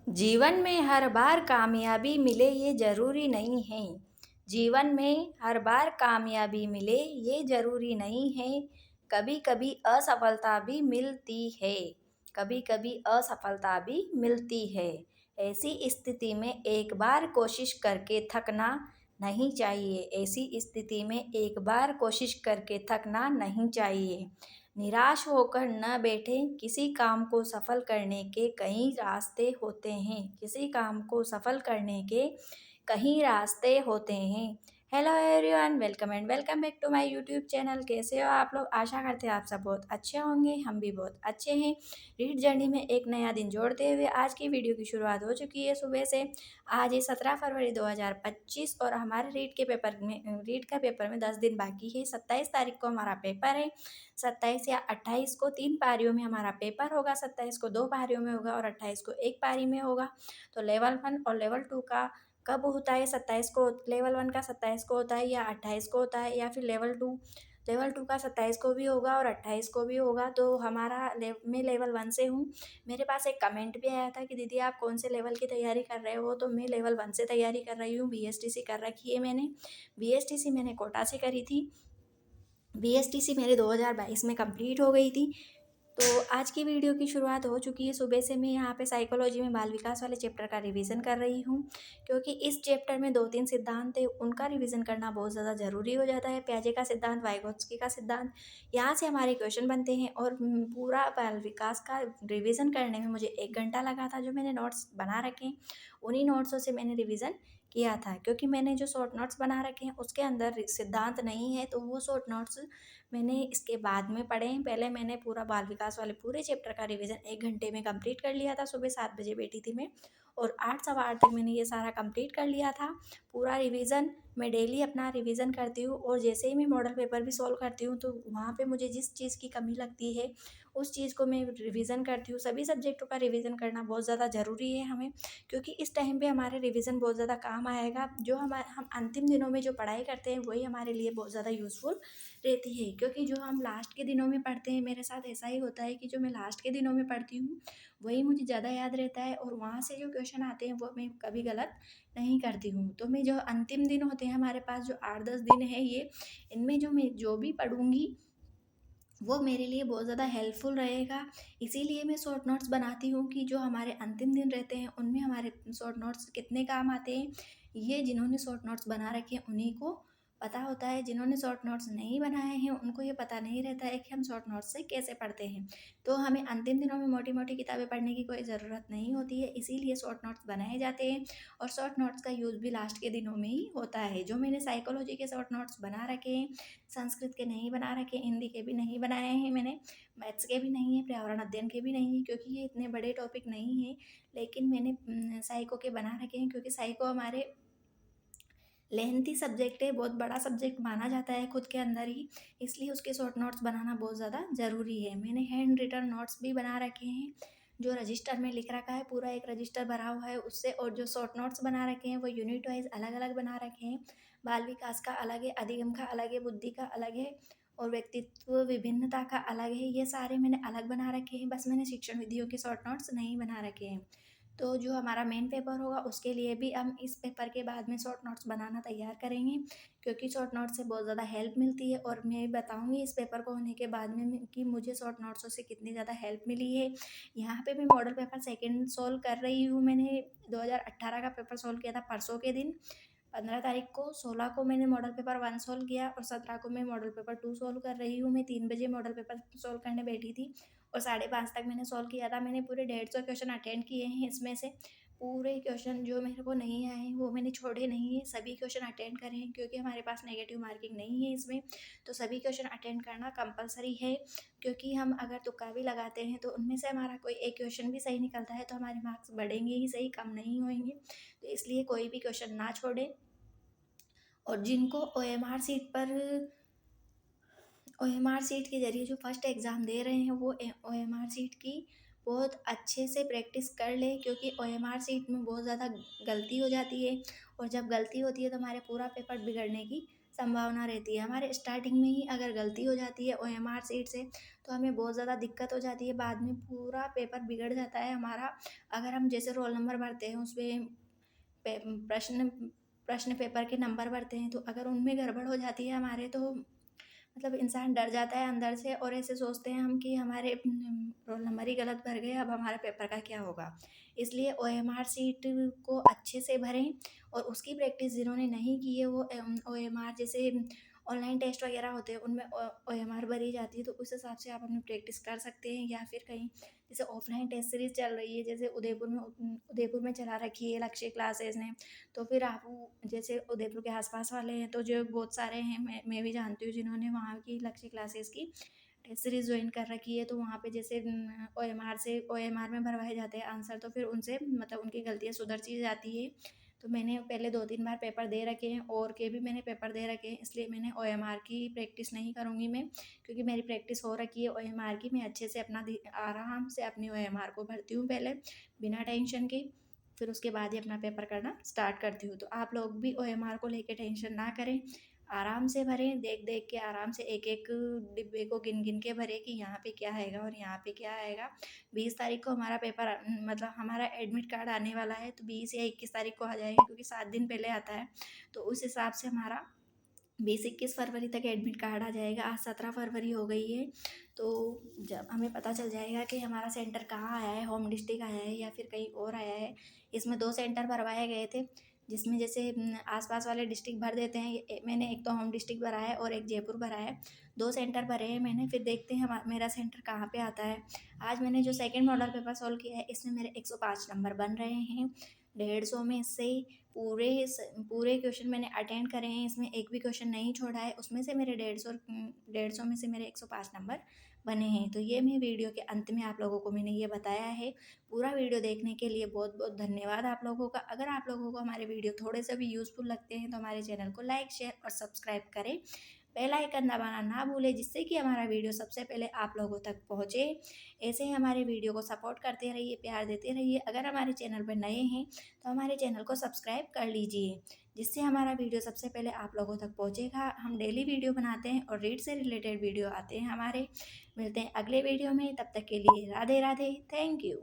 जीवन में हर बार कामयाबी मिले ये ज़रूरी नहीं है। जीवन में हर बार कामयाबी मिले ये ज़रूरी नहीं है। कभी-कभी असफलता भी मिलती है। कभी-कभी असफलता भी मिलती है। ऐसी स्थिति में एक बार कोशिश करके थकना नहीं चाहिए। ऐसी स्थिति में एक बार कोशिश करके थकना नहीं चाहिए। निराश होकर न बैठें, किसी काम को सफल करने के कई रास्ते होते हैं। किसी काम को सफल करने के कई रास्ते होते हैं। Hello everyone, welcome and welcome back to my YouTube channel. कैसे हो आप लोग? आशा करते हैं आप सब बहुत अच्छे होंगे। हम भी बहुत अच्छे हैं। रीड जर्नी में एक नया दिन जोड़ते हुए आज की वीडियो की शुरुआत हो चुकी है सुबह से। आज है 17 फरवरी 2025 और हमारे रीड का पेपर में 10 दिन बाकी है। 27 तारीख को हमारा पेपर है। 27 या 28 को 3 पारियों में हमारा पेपर होगा। 27 को 2 पारियों में होगा और 28 को 1 पारी में होगा। तो लेवल 1 और लेवल 2 का कब होता है? 27 को लेवल 1 का 27 को होता है या 28 को होता है, या फिर लेवल 2 का 27 को भी होगा और 28 को भी होगा। तो मैं लेवल 1 से हूँ। मेरे पास एक कमेंट भी आया था कि दीदी आप कौन से लेवल की तैयारी कर रहे हो? तो मैं लेवल 1 से तैयारी कर रही हूँ। बीएसटीसी कर रखी है मैंने। बीएसटीसी मैंने कोटा से करी थी। बीएसटीसी मेरे 2022 में कंप्लीट हो गई थी। तो आज की वीडियो की शुरुआत हो चुकी है। सुबह से मैं यहाँ पे साइकोलॉजी में बाल विकास वाले चैप्टर का रिवीजन कर रही हूँ, क्योंकि इस चैप्टर में 2-3 सिद्धांत है, उनका रिवीजन करना बहुत ज़्यादा ज़रूरी हो जाता है। प्याजे का सिद्धांत, वाइगोत्स्की का सिद्धांत, यहाँ से हमारे क्वेश्चन बनते हैं। और पूरा बाल विकास का रिवीजन करने में मुझे 1 घंटा लगा था। जो मैंने नोट्स बना रखे हैं उन्हीं नोट्सों से मैंने रिवीजन किया था, क्योंकि मैंने जो शॉर्ट नोट्स बना रखे हैं उसके अंदर सिद्धांत नहीं है, तो वो शॉर्ट नोट्स मैंने इसके बाद में पढ़े हैं। पहले मैंने पूरा बाल विकास वाले पूरे चैप्टर का रिवीजन 1 घंटे में कंप्लीट कर लिया था। सुबह 7 बजे बैठी थी मैं और 8 सवा 8 तक मैंने ये सारा कंप्लीट कर लिया था। पूरा रिवीजन मैं डेली अपना रिवीजन करती हूँ, और जैसे ही मैं मॉडल पेपर भी सॉल्व करती हूँ तो वहाँ पे मुझे जिस चीज़ की कमी लगती है उस चीज़ को मैं रिवीजन करती हूँ। सभी सब्जेक्टों का रिवीजन करना बहुत ज़्यादा ज़रूरी है हमें, क्योंकि इस टाइम पे हमारे रिवीजन बहुत ज़्यादा काम आएगा। जो हम अंतिम दिनों में जो पढ़ाई करते हैं वही हमारे लिए बहुत ज़्यादा यूज़फुल रहती है, क्योंकि जो हम लास्ट के दिनों में पढ़ते हैं, मेरे साथ ऐसा ही होता है कि जो मैं लास्ट के दिनों में पढ़ती हूँ वही मुझे ज़्यादा याद रहता है, और वहाँ से जो क्वेश्चन आते हैं वो मैं कभी गलत नहीं करती हूँ। तो मैं जो अंतिम दिन होते हैं हमारे पास, जो 8-10 दिन है ये, इनमें मैं जो भी पढ़ूँगी वो मेरे लिए बहुत ज़्यादा हेल्पफुल रहेगा। इसीलिए मैं शॉर्ट नोट्स बनाती हूँ कि जो हमारे अंतिम दिन रहते हैं उनमें हमारे शॉर्ट नोट्स कितने काम आते हैं, ये जिन्होंने शॉर्ट नोट्स बना रखे हैं उन्हीं को पता होता है। जिन्होंने शॉर्ट नोट्स नहीं बनाए हैं उनको ये पता नहीं रहता है कि हम शॉर्ट नोट्स से कैसे पढ़ते हैं। तो हमें अंतिम दिनों में मोटी मोटी किताबें पढ़ने की कोई ज़रूरत नहीं होती है, इसीलिए शॉर्ट नोट्स बनाए जाते हैं। और शॉर्ट नोट्स का यूज़ भी लास्ट के दिनों में ही होता है। जो मैंने साइकोलॉजी के शॉर्ट नोट्स बना रखे हैं, संस्कृत के नहीं बना रखे, हिंदी के भी नहीं बनाए हैं मैंने, मैथ्स के भी नहीं है, पर्यावरण अध्ययन के भी नहीं है, क्योंकि ये इतने बड़े टॉपिक नहीं है। लेकिन मैंने साइको के बना रखे हैं, क्योंकि साइको हमारे लेंथी सब्जेक्ट है, बहुत बड़ा सब्जेक्ट माना जाता है खुद के अंदर ही, इसलिए उसके शॉर्ट नोट्स बनाना बहुत ज़्यादा ज़रूरी है। मैंने हैंड रिटन नोट्स भी बना रखे हैं, जो रजिस्टर में लिख रखा है, पूरा एक रजिस्टर भरा हुआ है उससे। और जो शॉर्ट नोट्स बना रखे हैं वो यूनिट वाइज अलग अलग बना रखे हैं। बाल विकास का अलग है, अधिगम का अलग है, बुद्धि का अलग है, और व्यक्तित्व विभिन्नता का अलग है। ये सारे मैंने अलग बना रखे हैं, बस मैंने शिक्षण विधियों के शॉर्ट नोट्स नहीं बना रखे हैं। तो जो हमारा मेन पेपर होगा उसके लिए भी हम इस पेपर के बाद में शॉर्ट नोट्स बनाना तैयार करेंगे, क्योंकि शॉर्ट नोट्स से बहुत ज़्यादा हेल्प मिलती है। और मैं बताऊंगी इस पेपर को होने के बाद में कि मुझे शॉर्ट नोट्सों से कितनी ज़्यादा हेल्प मिली है। यहाँ पे मैं मॉडल पेपर सेकंड सॉल्व कर रही हूँ। मैंने 2018 का पेपर सॉल्व किया था परसों के दिन, 15 तारीख को। 16 को मैंने मॉडल पेपर 1 सॉल्व किया और 17 को मैं मॉडल पेपर 2 सॉल्व कर रही हूँ। मैं 3 बजे मॉडल पेपर सॉल्व करने बैठी थी और 5:30 तक मैंने सॉल्व किया था। मैंने पूरे 150 क्वेश्चन अटेंड किए हैं। इसमें से पूरे क्वेश्चन जो मेरे को नहीं आए हैं वो मैंने छोड़े नहीं हैं, सभी क्वेश्चन अटेंड करे हैं, क्योंकि हमारे पास नेगेटिव मार्किंग नहीं है इसमें। तो सभी क्वेश्चन अटेंड करना कंपलसरी है, क्योंकि हम अगर तुक्का भी लगाते हैं तो उनमें से हमारा कोई एक क्वेश्चन भी सही निकलता है तो हमारे मार्क्स बढ़ेंगे ही सही, कम नहीं होंगे। तो इसलिए कोई भी क्वेश्चन ना छोड़ें। और जिनको ओएमआर सीट के ज़रिए जो फर्स्ट एग्ज़ाम दे रहे हैं वो ओएमआर सीट की बहुत अच्छे से प्रैक्टिस कर लें, क्योंकि ओएमआर सीट में बहुत ज़्यादा गलती हो जाती है, और जब गलती होती है तो हमारे पूरा पेपर बिगड़ने की संभावना रहती है। हमारे स्टार्टिंग में ही अगर गलती हो जाती है ओएमआर शीट से तो हमें बहुत ज़्यादा दिक्कत हो जाती है, बाद में पूरा पेपर बिगड़ जाता है हमारा। अगर हम जैसे रोल नंबर भरते हैं उसमें प्रश्न प्रश्न पेपर के नंबर भरते हैं, तो अगर उनमें गड़बड़ हो जाती है हमारे, तो मतलब इंसान डर जाता है अंदर से और ऐसे सोचते हैं हम कि हमारे रोल नंबर ही गलत भर गए, अब हमारे पेपर का क्या होगा। इसलिए ओएमआर शीट को अच्छे से भरें और उसकी प्रैक्टिस जिन्होंने नहीं की है वो ओएमआर जैसे ऑनलाइन टेस्ट वगैरह होते हैं उनमें ओएमआर भरी जाती है, तो उस हिसाब से आप अपनी प्रैक्टिस कर सकते हैं। या फिर कहीं जैसे ऑफलाइन टेस्ट सीरीज चल रही है, जैसे उदयपुर में चला रखी है लक्ष्य क्लासेस ने, तो फिर आप जैसे उदयपुर के आसपास वाले हैं तो जो बहुत सारे हैं, मैं भी जानती हूँ जिन्होंने वहाँ की लक्ष्य क्लासेस की टेस्ट सीरीज ज्वाइन कर रखी है, तो वहाँ पे जैसे ओएमआर में भरवाए जाते हैं आंसर, तो फिर उनसे मतलब उनकी गलतियाँ सुधर सी जाती है। तो मैंने पहले 2-3 बार पेपर दे रखे हैं और के भी मैंने पेपर दे रखे हैं, इसलिए मैंने ओएमआर की प्रैक्टिस नहीं करूँगी मैं, क्योंकि मेरी प्रैक्टिस हो रखी है ओएमआर की। मैं अच्छे से अपना आराम से अपनी ओएमआर को भरती हूँ पहले बिना टेंशन के, फिर उसके बाद ही अपना पेपर करना स्टार्ट करती हूँ। तो आप लोग भी ओएमआर को लेके टेंशन ना करें, आराम से भरें, देख देख के आराम से एक एक डिब्बे को गिन गिन के भरें कि यहाँ पे क्या आएगा और यहाँ पे क्या आएगा। 20 तारीख को हमारा पेपर मतलब हमारा एडमिट कार्ड आने वाला है, तो 20 या 21 तारीख को आ जाएगा, क्योंकि 7 दिन पहले आता है। तो उस हिसाब से हमारा 20-21 फरवरी तक एडमिट कार्ड आ जाएगा। आज 17 फरवरी हो गई है, तो जब हमें पता चल जाएगा कि हमारा सेंटर कहाँ आया है, होम डिस्ट्रिक्ट आया है या फिर कहीं और आया है। इसमें 2 सेंटर भरवाए गए थे, जिसमें जैसे आसपास वाले डिस्ट्रिक्ट भर देते हैं। मैंने एक तो होम डिस्ट्रिक्ट भरा है और एक जयपुर भरा है, 2 सेंटर भरे हैं मैंने। फिर देखते हैं मेरा सेंटर कहाँ पे आता है। आज मैंने जो सेकेंड मॉडल पेपर सॉल्व किया है, इसमें मेरे 105 नंबर बन रहे हैं 150 में से। पूरे क्वेश्चन मैंने अटेंड करे हैं, इसमें एक भी क्वेश्चन नहीं छोड़ा है। उसमें से मेरे 150 में से मेरे 105 नंबर बने हैं। तो ये मैं वीडियो के अंत में आप लोगों को मैंने ये बताया है। पूरा वीडियो देखने के लिए बहुत बहुत धन्यवाद आप लोगों का। अगर आप लोगों को हमारे वीडियो थोड़े से भी यूज़फुल लगते हैं तो हमारे चैनल को लाइक, शेयर और सब्सक्राइब करें। बेल आइकन दबाना ना भूलें, जिससे कि हमारा वीडियो सबसे पहले आप लोगों तक पहुँचे। ऐसे ही हमारे वीडियो को सपोर्ट करते रहिए, प्यार देते रहिए। अगर हमारे चैनल पर नए हैं तो हमारे चैनल को सब्सक्राइब कर लीजिए, जिससे हमारा वीडियो सबसे पहले आप लोगों तक पहुंचेगा। हम डेली वीडियो बनाते हैं और रीड से रिलेटेड वीडियो आते हैं हमारे। मिलते हैं अगले वीडियो में, तब तक के लिए राधे राधे, थैंक यू।